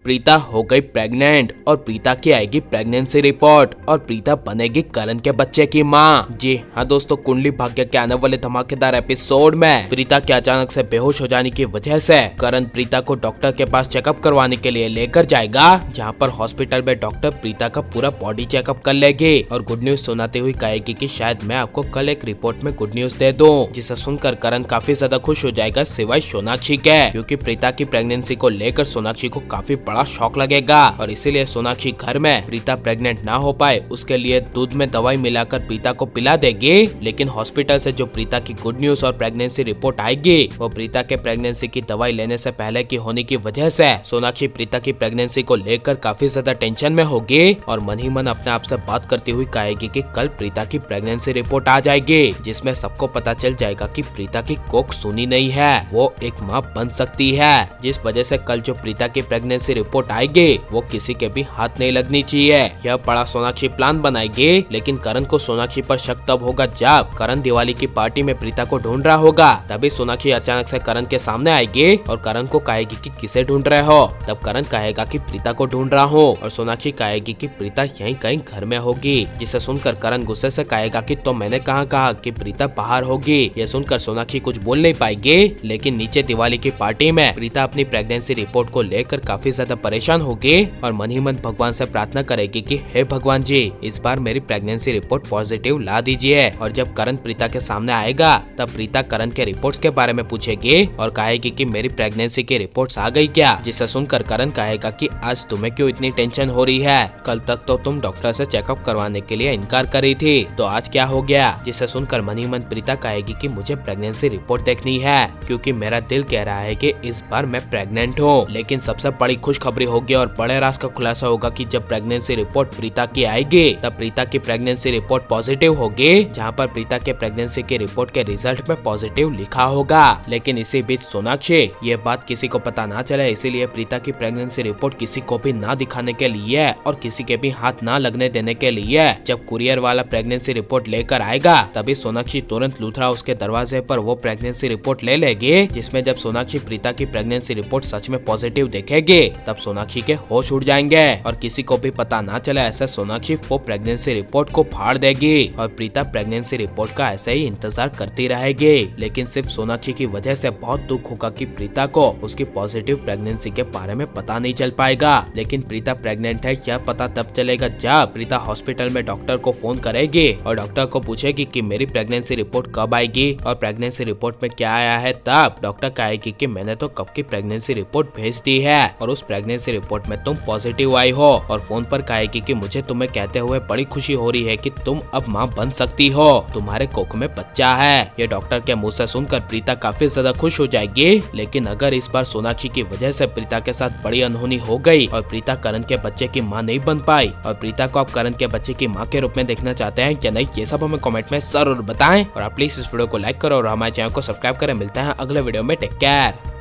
प्रीता हो गई प्रेग्नेंट और प्रीता की आएगी प्रेगनेंसी रिपोर्ट और प्रीता बनेगी करण के बच्चे की मां। जी हाँ दोस्तों, कुंडली भाग्य के आने वाले धमाकेदार एपिसोड में प्रीता के अचानक से बेहोश हो जाने की वजह से करण प्रीता को डॉक्टर के पास चेकअप करवाने के लिए लेकर जाएगा, जहाँ पर हॉस्पिटल में डॉक्टर प्रीता का पूरा बॉडी चेकअप कर लेगी और गुड न्यूज सुनाते हुए कहेगी कि शायद मैं आपको कल एक रिपोर्ट में गुड न्यूज दे दूं, जिसे सुनकर करण काफी ज्यादा खुश हो जाएगा सिवाय सोनाक्षी के, क्योंकि प्रीता की प्रेगनेंसी को लेकर सोनाक्षी को काफी बड़ा शॉक लगेगा और इसीलिए सोनाक्षी घर में प्रीता प्रेग्नेंट ना हो पाए उसके लिए दूध में दवाई मिलाकर प्रीता को पिला देगी। लेकिन हॉस्पिटल से जो प्रीता की गुड न्यूज और प्रेगनेंसी रिपोर्ट आएगी वो प्रीता के प्रेगनेंसी की दवाई लेने से पहले की होने की वजह से सोनाक्षी प्रीता की प्रेगनेंसी को लेकर काफी ज्यादा टेंशन में होगी और मन ही मन अपने आप से बात करती हुई कहेगी कि कल प्रीता की प्रेगनेंसी रिपोर्ट आ जाएगी, जिसमें सबको पता चल जाएगा कि प्रीता की कोख सुनी नहीं है, वो एक माँ बन सकती है, जिस वजह से कल जो प्रीता की प्रेगनेंसी रिपोर्ट आएगी वो किसी के भी हाथ नहीं लगनी चाहिए। यह बड़ा सोनाक्षी प्लान बनाएगी, लेकिन करण को सोनाक्षी पर शक तब होगा जब करण दिवाली की पार्टी में प्रीता को ढूंढ रहा होगा। तभी सोनाक्षी अचानक से करण के सामने आएगी और करण को कहेगी कि किसे ढूंढ रहे हो। तब करण कहेगा कि प्रीता को ढूंढ रहा हूँ और सोनाक्षी कहेगी कि प्रीता यहीं कहीं घर में होगी, जिसे सुनकर करण गुस्से से कहेगा कि तो मैंने कहा कि प्रीता बाहर होगी। यह सुनकर सोनाक्षी कुछ बोल नहीं पाएगी, लेकिन नीचे दिवाली की पार्टी में प्रीता अपनी प्रेगनेंसी रिपोर्ट को लेकर काफी ज्यादा परेशान होगी और मन ही मन भगवान से प्रार्थना करेगी कि हे भगवान जी, इस बार मेरी प्रेगनेंसी रिपोर्ट पॉजिटिव ला दीजिए। और जब करण प्रीता के सामने आएगा तब प्रीता करण के रिपोर्ट्स के बारे में पूछेगी और कहेगी कि मेरी प्रेगनेंसी की रिपोर्ट्स आ गई क्या, जिसे सुनकर करण कहेगा कि आज तुम्हें क्यों इतनी टेंशन हो रही है, कल तक तो तुम डॉक्टर से चेकअप करवाने के लिए इनकार कर रही थी, तो आज क्या हो गया। जिसे सुनकर मन ही मन प्रीता कहेगी कि मुझे प्रेगनेंसी रिपोर्ट देखनी है, क्योंकि मेरा दिल कह रहा है कि इस बार मैं प्रेग्नेंट हूँ। लेकिन सबसे बड़ी खुशखबरी होगी और बड़े राज का खुलासा होगा कि जब प्रेगनेंसी रिपोर्ट प्रीता की आएगी तब प्रीता की प्रेगनेंसी रिपोर्ट पॉजिटिव होगी, जहाँ पर प्रीता के प्रेगनेंसी की रिपोर्ट के रिजल्ट में पॉजिटिव लिखा होगा। लेकिन इसी बीच सोनाक्षी ये बात किसी को पता ना चले, इसीलिए प्रीता की प्रेगनेंसी रिपोर्ट किसी को भी ना दिखाने के लिए और किसी के भी हाथ ना लगने देने के लिए जब कुरियर वाला प्रेगनेंसी रिपोर्ट लेकर आएगा तभी सोनाक्षी तुरंत लूथरा उसके दरवाजे पर वो प्रेगनेंसी रिपोर्ट ले लेगी, जिसमें जब सोनाक्षी प्रीता की प्रेगनेंसी रिपोर्ट सच में पॉजिटिव देखेगी तब सोनाक्षी के होश उड़ जाएंगे और किसी को भी पता ना चले ऐसे सोनाक्षी वो प्रेगनेंसी रिपोर्ट को फाड़ देगी और प्रीता प्रेगनेंसी रिपोर्ट का ऐसे ही इंतजार करती रहेगी। लेकिन सिर्फ सोनाक्षी की वजह से बहुत दुख होगा कि प्रीता को उसकी पॉजिटिव प्रेगनेंसी के बारे में पता नहीं चल पाएगा। लेकिन प्रीता प्रेग्नेंट है क्या पता तब चलेगा जब प्रीता हॉस्पिटल में डॉक्टर को फोन करेगी और डॉक्टर को पूछेगी कि मेरी प्रेगनेंसी रिपोर्ट कब आएगी और प्रेगनेंसी रिपोर्ट में क्या आया है। तब डॉक्टर कहेगी कि मैंने तो कब की प्रेगनेंसी रिपोर्ट भेज दी है और उस प्रेगनेंसी रिपोर्ट में तुम पॉजिटिव आई हो, और फोन पर कहेगी कि मुझे तुम्हें कहते हुए बड़ी खुशी हो रही है कि तुम अब माँ बन सकती हो, तुम्हारे कोख में बच्चा है। ये डॉक्टर के मुंह से सुनकर प्रीता काफी ज्यादा खुश हो जाएगी। लेकिन अगर इस बार सोनाक्षी की वजह से प्रीता के साथ बड़ी अनहोनी हो गई और प्रीता करण के बच्चे की माँ नहीं बन पाई और प्रीता को आप करण के बच्चे की माँ के रूप में देखना चाहते हैं या नहीं, ये सब हमें कमेंट में जरूर बताएं और आप प्लीज इस वीडियो को लाइक करो और हमारे चैनल को सब्सक्राइब करें। मिलते हैं अगले वीडियो में, टेक केयर।